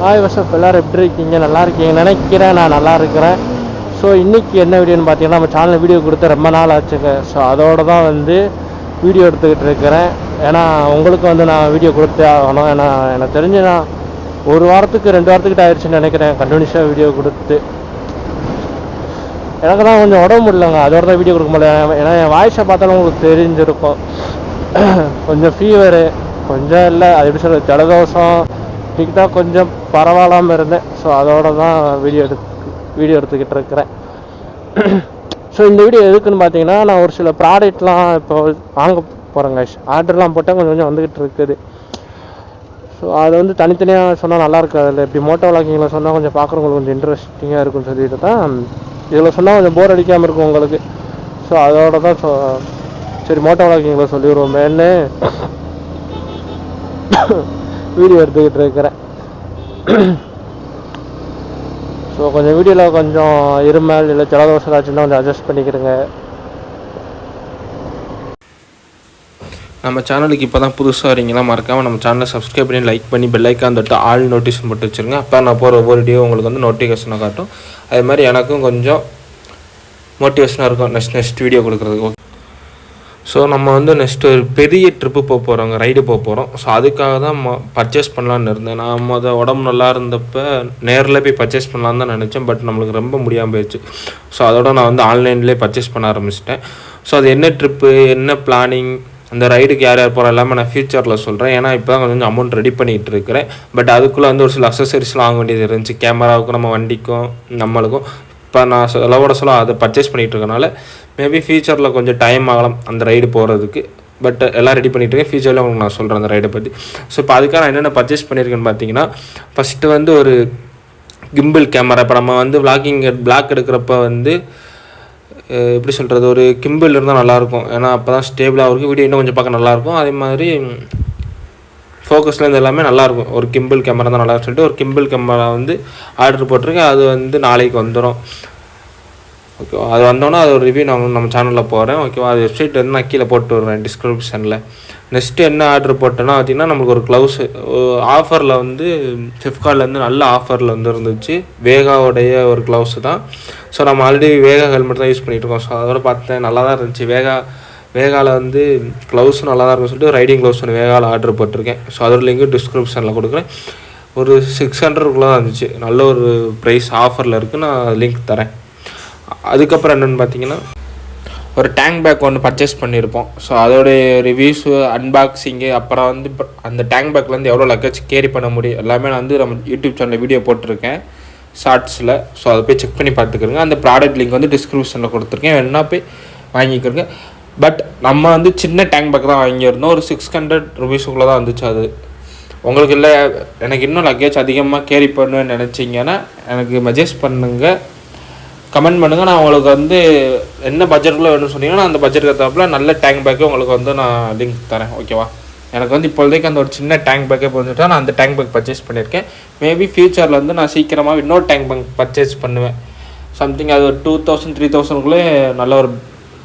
Hi what's up எல்லோரும் எப்படி இருக்கீங்க? நல்லா இருக்கீங்க நினைக்கிறேன். நான் நல்லா இருக்கிறேன். ஸோ இன்றைக்கி என்ன வீடியோன்னு பார்த்தீங்கன்னா, நம்ம சேனலில் வீடியோ கொடுத்து ரொம்ப நாள் ஆச்சுங்க. ஸோ அதோடு தான் வீடியோ எடுத்துக்கிட்டு இருக்கிறேன். ஏன்னா உங்களுக்கு நான் வீடியோ கொடுத்தே ஆகணும். ஏன்னா எனக்கு தெரிஞ்சு நான் 1 வாரத்துக்கு 2 வாரத்துக்கிட்ட ஆயிடுச்சுன்னு நினைக்கிறேன் கண்டினியூஸாக வீடியோ கொடுத்து. எனக்கு தான் கொஞ்சம் உடம்பு முடியலங்க, அதோட தான் வீடியோ கொடுக்க முடியல. ஏன்னா என் வாய்ஸை பார்த்தாலும் உங்களுக்கு தெரிஞ்சிருக்கும். கொஞ்சம் ஃபீவரு, கொஞ்சம் இல்லை அது எப்படி சொல்கிறது, ஜலதோஷம், டிக்டாக் கொஞ்சம் பரவாயில்லாமல் இருந்தேன். ஸோ அதோட தான் வீடியோ எடுத்துக்கிட்டு இருக்கிறேன். ஸோ இந்த வீடியோ எதுக்குன்னு பார்த்தீங்கன்னா, நான் ஒரு சில ப்ராடக்ட்லாம் இப்போ வாங்க போகிறேங்க. ஆர்டர்லாம் போட்டால் கொஞ்சம் வந்துக்கிட்டு இருக்குது. ஸோ அது தனித்தனியாக சொன்னால் நல்லா இருக்காது. அதில் இப்படி மோட்டோ விளாக்கிங்கில் சொன்னால் கொஞ்சம் பார்க்குறவங்களுக்கு கொஞ்சம் இன்ட்ரெஸ்டிங்காக இருக்குன்னு சொல்லிட்டு தான் இதில் சொன்னால் கொஞ்சம் போர் அடிக்காமல் இருக்கும் உங்களுக்கு. ஸோ அதோட தான் சரி மோட்டோ விளாக்கிங்கில் சொல்லிடுவோமேன்னு வீடியோ எடுத்துக்கிட்டு இருக்கிறேன். ஸோ கொஞ்சம் வீடியோவில் கொஞ்சம் இருமல் இல்லை ஜலதோஷம் ஏதாச்சுன்னா கொஞ்சம் அட்ஜஸ்ட் பண்ணிக்கிறேங்க. நம்ம சேனலுக்கு இப்போ தான் புதுசாக வரீங்களா, மறக்காமல் நம்ம சேனலை சப்ஸ்கிரைப் பண்ணி லைக் பண்ணி பெல் ஐக்கான் தொட்டு ஆல் நோட்டிஃபிகேஷன் போட்டு வச்சுருங்க. அப்போ நான் போகிற ஒவ்வொரு வீடியோ உங்களுக்கு நோட்டிஃபிகேஷனை காட்டும். அது மாதிரி எனக்கும் கொஞ்சம் மோட்டிவேஷனாக இருக்கும் நெக்ஸ்ட் வீடியோ கொடுக்குறதுக்கு. ஸோ நம்ம நெக்ஸ்ட்டு ஒரு பெரிய ட்ரிப்பு போகிறோங்க, ரைடு போகிறோம். ஸோ அதுக்காக தான் பர்ச்சேஸ் பண்ணலான்னு இருந்தேன். நான் உடம்பு நல்லா இருந்தப்போ நேரில் போய் பர்ச்சேஸ் பண்ணலான்னு தான் நினச்சேன். பட் நம்மளுக்கு ரொம்ப முடியாமல் போயிடுச்சு. ஸோ அதோட நான் ஆன்லைன்லேயே பர்ச்சேஸ் பண்ண ஆரம்பிச்சிட்டேன். ஸோ அது என்ன ட்ரிப்பு, என்ன பிளானிங், அந்த ரைடுக்கு யார் யார் போகிறோம் எல்லாமே நான் ஃபியூச்சரில் சொல்கிறேன். ஏன்னா இப்போ தான் கொஞ்சம் அமௌண்ட் ரெடி பண்ணிகிட்டு இருக்கிறேன். பட் அதுக்குள்ளே ஒரு சில அக்சசரிஸ்லாம் வாங்க வேண்டியது இருந்துச்சு. கேமராவுக்கும் நம்ம வண்டிக்கும் நம்மளுக்கும் இப்போ நான் சொல்ல அதை பர்ச்சேஸ் பண்ணிகிட்டு இருக்கனால மேபி ஃபியூச்சரில் கொஞ்சம் டைம் ஆகலாம் அந்த ரைடு போகிறதுக்கு. பட் எல்லாம் ரெடி பண்ணிகிட்டு இருக்கேன். ஃபியூச்சரில் உங்களுக்கு நான் சொல்கிறேன் அந்த ரைடை பற்றி. ஸோ இப்போ அதுக்காக நான் என்னென்ன பர்ச்சேஸ் பண்ணியிருக்கேன்னு பார்த்தீங்கன்னா, ஃபஸ்ட்டு ஒரு கிம்பிள் கேமரா. இப்போ நம்ம விளாகிங் பிளாக் எடுக்கிறப்ப எப்படி சொல்கிறது, ஒரு கிம்பிள் இருந்தால் நல்லாயிருக்கும். ஏன்னா அப்போ தான் ஸ்டேபிளாக இருக்கும், வீடியோ இன்னும் கொஞ்சம் பார்க்க நல்லாயிருக்கும். அதே மாதிரி ஃபோக்கஸ்லேருந்து எல்லாமே நல்லாயிருக்கும். ஒரு கிம்பிள் கேமரா தான் நல்லா சொல்லிட்டு ஒரு கிம்பிள் கேமரா ஆர்டர் போட்டிருக்கேன். அது நாளைக்கு வந்துடும். ஓகேவா? அது வந்தோன்னா அது ஒரு ரிவ்யூ நான் நம்ம சேனலில் போகிறேன். ஓகேவா? அது வெப்சைட் நான் கீழே போட்டு வருவேன் டிஸ்கிரிப்ஷனில். நெக்ஸ்ட்டு என்ன ஆர்டர் போட்டேன்னா பார்த்திங்கன்னா, நம்மளுக்கு ஒரு க்ளவுஸு ஆஃபரில் ஃப்ளிப்கார்ட்லேருந்து நல்ல ஆஃபரில் இருந்துச்சு. வேகாவுடைய ஒரு க்ளவுஸு தான். ஸோ நம்ம ஆல்ரெடி வேகா ஹெல்மெட் தான் யூஸ் பண்ணிகிட்ருக்கோம். ஸோ அதோட பார்த்தேன் நல்லா தான் இருந்துச்சு. வேகாவில் க்ளவுஸும் நல்லா தான் இருக்குன்னு சொல்லிட்டு ரைடிங் க்ளவுஸ் வேகாவில் ஆர்டர் போட்டிருக்கேன். ஸோ அதோட லிங்க்கு டிஸ்கிரிப்ஷனில் கொடுக்குறேன். ஒரு 600 தான் இருந்துச்சு. நல்ல ஒரு ப்ரைஸ் ஆஃபரில் இருக்குது. நான் லிங்க் தரேன். அதுக்கப்புறம் என்னென்னு பார்த்தீங்கன்னா, ஒரு டேங்க் பேக் ஒன்று பர்ச்சேஸ் பண்ணியிருப்போம். ஸோ அதோடைய ரிவ்யூஸு, அன்பாக்சிங்கு, அப்புறம் அந்த டேங்க் பேக்லேருந்து எவ்வளோ லக்கேஜ் கேரி பண்ண முடியும் எல்லாமே நான் நம்ம யூடியூப் சேனலில் வீடியோ போட்டிருக்கேன் ஷார்ட்ஸில். ஸோ அதை போய் செக் பண்ணி பார்த்துக்கிறேங்க. அந்த ப்ராடக்ட் லிங்க் டிஸ்கிரிப்ஷனில் கொடுத்துருக்கேன், வேணா போய் வாங்கிக்கிறேங்க. பட் நம்ம சின்ன டேங்க் பேக் தான் வாங்கியிருந்தோம். ஒரு 600 ருபீஸுக்குள்ளே தான் வந்துச்சு. அது உங்களுக்கு இல்லை, எனக்கு இன்னும் லக்கேஜ் அதிகமாக கேரி பண்ணுவேன்னு நினச்சிங்கன்னா எனக்கு மெசேஜ் பண்ணுங்கள், கமெண்ட் பண்ணுங்கள். நான் உங்களுக்கு என்ன பட்ஜெட்டுக்குள்ளே வேணும்னு சொன்னீங்கன்னா அந்த பட்ஜெட்டுக்கு ஏற்றாப்புல நல்ல டேங்க் பேக்கே உங்களுக்கு நான் லிங்க் தரேன். ஓகேவா? எனக்கு இப்போதைக்கு அந்த ஒரு சின்ன டேங்க் பேக்கே போச்சுட்டா நான் அந்த டேங்க் பேக் பர்ச்சேஸ் பண்ணியிருக்கேன். மேபி ஃபியூச்சரில் நான் சீக்கிரமாக இன்னொரு டேங்க் பேக் பர்ச்சேஸ் பண்ணுவேன். சம்திங் அது ஒரு 2000-3000க்குள்ளே நல்ல ஒரு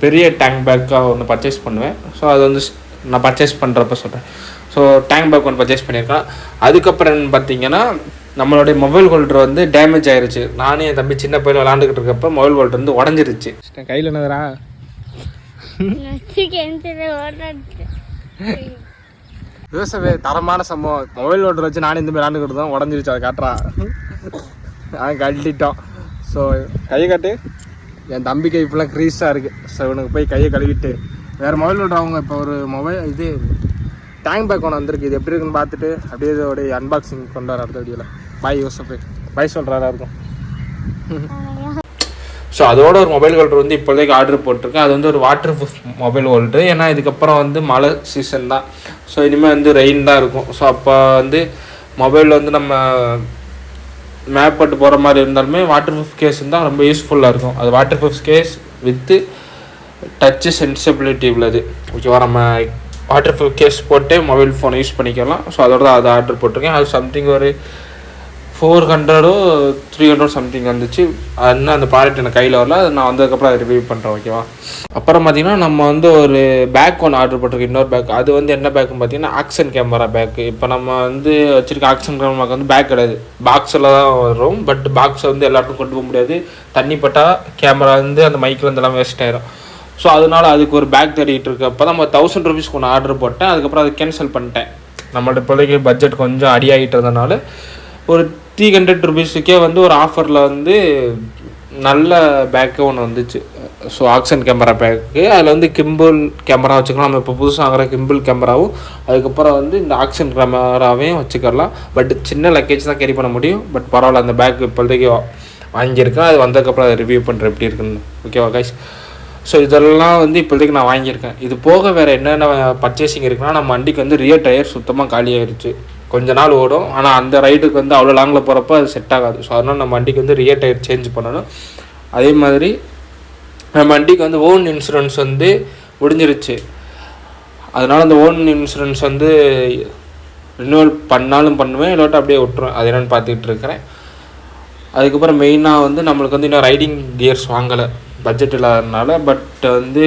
பெரிய டேங்க் பேக்காக ஒன்று பர்ச்சேஸ் பண்ணுவேன். ஸோ அது நான் பர்ச்சேஸ் பண்ணுறப்ப சொல்கிறேன். ஸோ டேங்க் பேக் ஒன்று பர்ச்சேஸ் பண்ணியிருக்கேன். அதுக்கப்புறம் பார்த்தீங்கன்னா, நம்மளுடைய மொபைல் ஹோல்டர் டேமேஜ் ஆயிடுச்சு. நானே என் தம்பி சின்ன பையன் விளாண்டுக்கிட்டு இருக்கப்போ மொபைல் ஹோல்டர் உடஞ்சிருச்சு. கையில் என்னதுரா யோசவே தரமான சம்பவம். மொபைல் ஹோல்டர் வச்சு நானே இந்த மாதிரி விளாண்டுக்கிட்டு தான் உடஞ்சிருச்சு. அதை காட்டுறா, நாங்கள் கழட்டிட்டோம். ஸோ கை காட்டு. என் தம்பி கை இப்போலாம் க்ரீஸாக இருக்குது. ஸோ இவனுக்கு போய் கையை கழுவிட்டு வேறு மொபைல் ஹோல்டர் அவங்க இப்போ ஒரு டேங்க் பேக் ஒன்று வந்திருக்கு. இது எப்படி இருக்குன்னு பார்த்துட்டு அப்படியே இதோடைய அன்பாக்சிங் கொண்டு வர அடுத்த வீடியோவில். பாய் யோசப்பு, பாய் சொல்கிறாரா இருக்கும். ஸோ அதோட ஒரு மொபைல் ஹோல்டர் இப்போதைக்கு ஆர்டர் போட்டிருக்கேன். அது ஒரு வாட்டர் ப்ரூஃப் மொபைல் ஹோல்டரு. ஏன்னா இதுக்கப்புறம் மழை சீசன் தான். ஸோ இனிமேல் ரெயின் தான் இருக்கும். ஸோ அப்போ மொபைலில் நம்ம மேப் போட்டு போகிற மாதிரி இருந்தாலுமே வாட்டர் ப்ரூஃப் கேஸ் இருந்தால் ரொம்ப யூஸ்ஃபுல்லாக இருக்கும். அது water proof case with Dutch sensibility உள்ளது. ஓகேவா? நம்ம வாட்டர் ப்ரூஃப் கேஸ் போட்டு மொபைல் ஃபோனை யூஸ் பண்ணிக்கலாம். ஸோ அதோட தான் அதை ஆர்டர் போட்டிருக்கேன். அது சம்திங் ஒரு 400 300 சம்திங் வந்துச்சு. இன்னும் அந்த ப்ராடக்ட் எனக்கு கையில் வரல. அது நான் வந்ததுக்கப்புறம் அதை ரிவ்யூ பண்ணுறேன். ஓகேவா. அப்புறம் பார்த்தீங்கன்னா நம்ம வந்து ஒரு பேக் ஒன்று ஆர்டர் போட்டிருக்கோம், இன்னொரு பேக். அது வந்து என்ன பேக்குன்னு பார்த்தீங்கன்னா ஆக்ஷன் கேமரா பேக்கு. இப்போ நம்ம வந்து வச்சுருக்க ஆக்ஷன் கேமராக்கு வந்து பேக் கிடையாது, பாக்ஸில் தான் வரும். பட் பாக்ஸை வந்து எல்லாருக்கும் கொண்டு போக முடியாது. தண்ணி பட்டால் கேமரா வந்து அந்த மைக்கில் வந்து எல்லாம் வேஸ்ட் ஆயிரும். ஸோ அதனால அதுக்கு ஒரு பேக் தேடிட்டு இருக்கு. அப்போ தான் நம்ம 1000 rupees ஒன்று ஆர்டர் போட்டேன். அதுக்கப்புறம் அதை கேன்சல் பண்ணிட்டேன். நம்மள்ட்ட இப்போதைக்கு பட்ஜெட் கொஞ்சம் அடியாகிட்டு இருந்தனால ஒரு 300 rupeesக்கே வந்து ஒரு ஆஃபரில் வந்து நல்ல பேக்கு ஒன்று வந்துச்சு. So action camera bag. அதில் வந்து கிம்பிள் கேமரா வச்சுக்கலாம். நம்ம இப்போ புதுசாக வாங்குற கிம்பிள் கேமராவும் அதுக்கப்புறம் வந்து இந்த ஆக்ஷன் கேமராவையும் வச்சுக்கலாம். பட் சின்ன லக்கேஜ் தான் கேரி பண்ண முடியும். பட் பரவாயில்ல, அந்த பேக் இப்போதைக்கு வாங்கியிருக்கேன். அது வந்ததுக்கப்புறம் அதை ரிவ்யூ பண்ணுறேன் எப்படி இருக்குன்னு. ஓகேவா கைஸ். ஸோ இதெல்லாம் வந்து இப்போதைக்கு நான் வாங்கியிருக்கேன். இது போக வேறு என்னென்ன பர்ச்சேசிங் இருக்குன்னா, நம்ம வண்டிக்கு வந்து ரியர் டயர் சுத்தமாக காலியாகிருச்சு. கொஞ்ச நாள் ஓடும், ஆனால் அந்த ரைடுக்கு வந்து அவ்வளோ லாங்கில் போகிறப்ப அது செட் ஆகாது. ஸோ அதனால் நம்ம வண்டிக்கு வந்து ரியர் டயர் சேஞ்ச் பண்ணணும். அதே மாதிரி நம்ம வண்டிக்கு வந்து ஓன் இன்சூரன்ஸ் வந்து முடிஞ்சிருச்சு. அதனால் அந்த ஓன் இன்சூரன்ஸ் வந்து ரினியூவல் பண்ணாலும் பண்ணுவேன், இல்லாட்டி அப்படியே விட்டுருவேன். அது என்னென்னு பார்த்துக்கிட்டு இருக்கிறேன். அதுக்கப்புறம் மெயினாக வந்து நம்மளுக்கு வந்து இன்னும் ரைடிங் கியர்ஸ் வாங்கலை, பட்ஜெட் இல்லாததுனால. பட் வந்து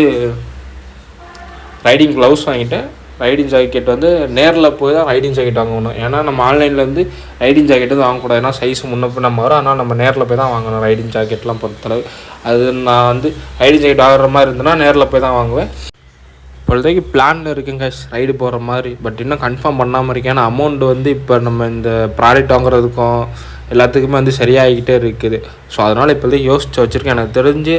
ரைடிங் க்ளவுஸ் வாங்கிட்டேன். ரைடிங் ஜாக்கெட் வந்து நேரில் போய் தான் ரைடிங் ஜாக்கெட் வாங்கணும். ஏன்னா நம்ம ஆன்லைனில் வந்து ரைடிங் ஜாக்கெட் வந்து வாங்கக்கூடாது, ஏன்னா சைஸ் முன்னப்போ நம்ம வரும். ஆனால் நம்ம நேரில் போய் தான் வாங்கணும் ரைடிங் ஜாக்கெட்லாம் பொறுத்தளவு. அது நான் வந்து ரைடிங் ஜாக்கெட் வாங்குற மாதிரி இருந்ததுன்னா நேரில் போய் தான் வாங்குவேன். இப்போதைக்கு பிளான் இருக்குங்க ரைடு போகிற மாதிரி. பட் இன்னும் கன்ஃபார்ம் பண்ணாமல் இருக்கேன். ஏன்னா அமௌண்ட் வந்து இப்போ நம்ம இந்த ப்ராடக்ட் வாங்குறதுக்கும் எல்லாத்துக்குமே வந்து சரியாகிக்கிட்டே இருக்குது. ஸோ அதனால் இப்போதைக்கு யோசிச்சு வச்சுருக்கேன். எனக்கு தெரிஞ்சு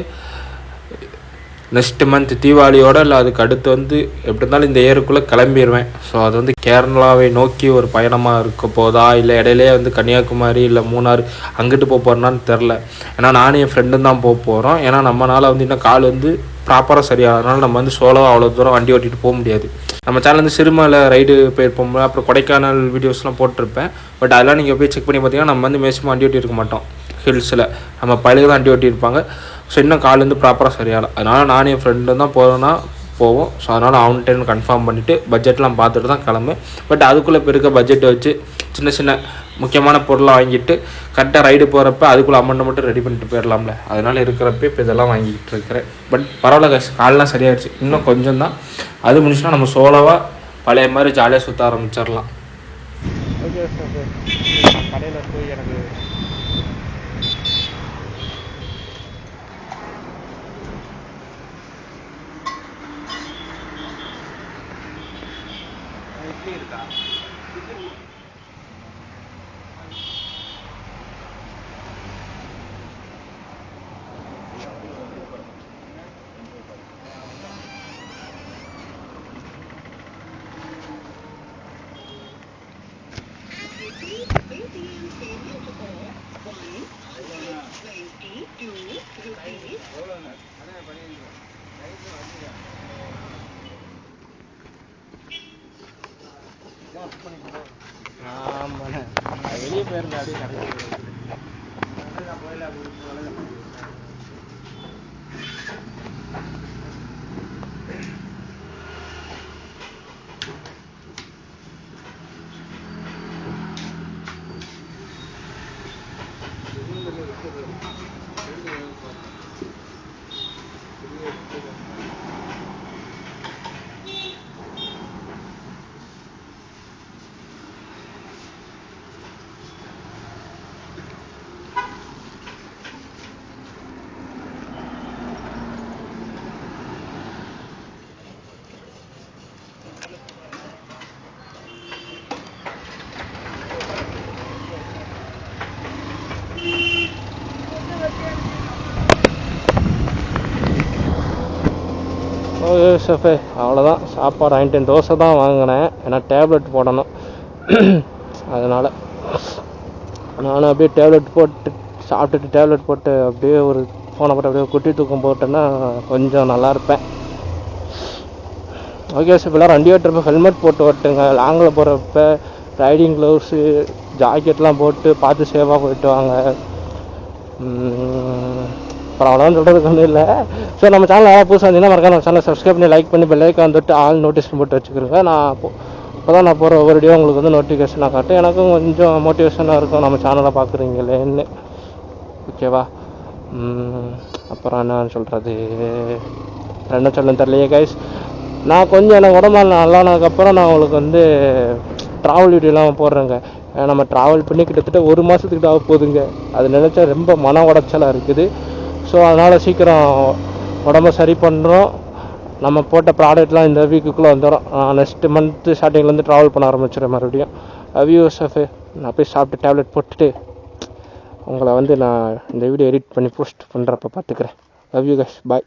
நெக்ஸ்ட் மந்த் தீபாவளியோடு இல்லை அதுக்கு அடுத்து வந்து எப்படி இருந்தாலும் இந்த ஏருக்குள்ளே கிளம்பிடுவேன். ஸோ அது வந்து கேரளாவை நோக்கி ஒரு பயணமாக இருக்க போதா, இல்லை இடையிலே வந்து கன்னியாகுமரி இல்லை மூணார் அங்கிட்டு போக போகிறேன்னான்னு தெரில. ஏன்னா நானும் என் ஃப்ரெண்டும் தான் போக போகிறோம். ஏன்னா நம்மளால் வந்து இன்னும் கால் வந்து ப்ராப்பராக சரியாகிறதுனால நம்ம வந்து சோலோவாக அவ்வளோ தூரம் வண்டி ஓட்டிகிட்டு போக முடியாது. நம்ம சேனல் வந்து சிறுமலை ரைடு போயிருப்போம், அப்புறம் கொடைக்கானல் வீடியோஸ்லாம் போட்டிருப்பேன். பட் அதெல்லாம் நீங்கள் போய் செக் பண்ணி பார்த்தீங்கன்னா நம்ம வந்து மேக்ஸிமம் வண்டி ஓட்டி இருக்க மாட்டோம். ஹில்ஸில் நம்ம பழைய தான் வண்டி ஓட்டியிருப்பாங்க. ஸோ இன்னும் கால் வந்து ப்ராப்பராக சரியாகலை. அதனால் நானும் என் ஃப்ரெண்டு தான் போவோம். ஸோ அதனால் அவன்கிட்ட கன்ஃபார்ம் பண்ணிவிட்டு பட்ஜெட்லாம் பார்த்துட்டு தான் கிளம்பு. பட் அதுக்குள்ளே இப்போ இருக்க பட்ஜெட்டை வச்சு சின்ன சின்ன முக்கியமான பொருளை வாங்கிட்டு கரெக்டாக ரைடு போகிறப்ப அதுக்குள்ளே அமௌண்ட்டை மட்டும் ரெடி பண்ணிட்டு போயிடலாம்ல. அதனால் இருக்கிறப்ப இப்போ இதெல்லாம் வாங்கிக்கிட்டு இருக்கிறேன். பட் பரவாயில்ல, கால்லாம் சரியாயிடுச்சு. இன்னும் கொஞ்சம் தான். அது முடிச்சுன்னா நம்ம சோலோவாக பழைய மாதிரி ஜாலியாக சுற்ற ஆரம்பிச்சிடலாம். ஓகே சார், கடையில் போய் எனக்கு இட்லி இருக்கா? ஆமாண்ணே, வெளியே போயிருந்தேன். அப்படியே கடைசி போயில ஓகே ஷெஃபே, அவ்வளோதான். சாப்பாடு வாங்கிட்டு தோசை தான் வாங்கினேன், ஏன்னா டேப்லெட் போடணும். அதனால் நானும் அப்படியே டேப்லெட் போட்டு சாப்பிட்டுட்டு டேப்லெட் போட்டு அப்படியே ஒரு ஃபோனை போட்டு அப்படியே குட்டி தூக்கம் போட்டேன்னா கொஞ்சம் நல்லா இருப்பேன். ஓகே சார், எல்லோரும் வண்டி ஓட்டுறப்ப ஹெல்மெட் போட்டு ஓட்டுங்க. லாங்கில் போகிறப்ப ரைடிங் க்ளவுஸு ஜாக்கெட்லாம் போட்டு பார்த்து சேஃபாக போயிட்டு வாங்க. அப்புறம் அவ்வளோதான் சொல்கிறதுக்கு ஒன்றும் இல்லை. ஸோ நம்ம சேனல் யாராவது புதுசாக இருந்தீங்கன்னா மறக்காம நம்ம சேனலை சப்ஸ்கிரைப் பண்ணி லைக் பண்ணி பெல் ஐக்கான் வந்துட்டு ஆல் நோட்டிஃபிகேஷன் போட்டு வச்சுக்கிறோங்க. நான் அப்போ தான் நான் போகிற ஒவ்வொரு வீடியோ உங்களுக்கு வந்து நோட்டிஃபிகேஷனாக காட்டும். எனக்கும் கொஞ்சம் மோட்டிவேஷனாக இருக்கும், நம்ம சேனலை பார்க்குறீங்களேன்னு. ஓகேவா? அப்புறம் என்ன சொல்கிறது, என்ன சொல்ல தெரியலையே கைஸ். நான் கொஞ்சம் எனக்கு உடம்பு நல்லானதுக்கப்புறம் நான் உங்களுக்கு வந்து ட்ராவல் வீடியோலாம் போடுறேங்க. நம்ம ட்ராவல் பண்ணி கிட்டத்தட்ட 1 மாதத்துக்கிட்ட ஆக போகுதுங்க. அது நினச்சா ரொம்ப மன உடைச்சலாக இருக்குது. ஸோ அதனால் சீக்கிரம் உடம்ப சரி பண்ணுறோம். நம்ம போட்ட ப்ராடக்ட்லாம் இந்த வீக்குள்ளே வந்துடும். நெக்ஸ்ட் மந்த்து ஸ்டார்டிங்லேருந்து ட்ராவல் பண்ண ஆரம்பிச்சிடுறேன் மறுபடியும். வியூஸை நான் போய் சாப்பிட்டு டேப்லெட் போட்டுட்டு உங்களை வந்து நான் இந்த வீடியோ எடிட் பண்ணி போஸ்ட் பண்ணுறப்ப பார்த்துக்கிறேன். Love you guys, bye.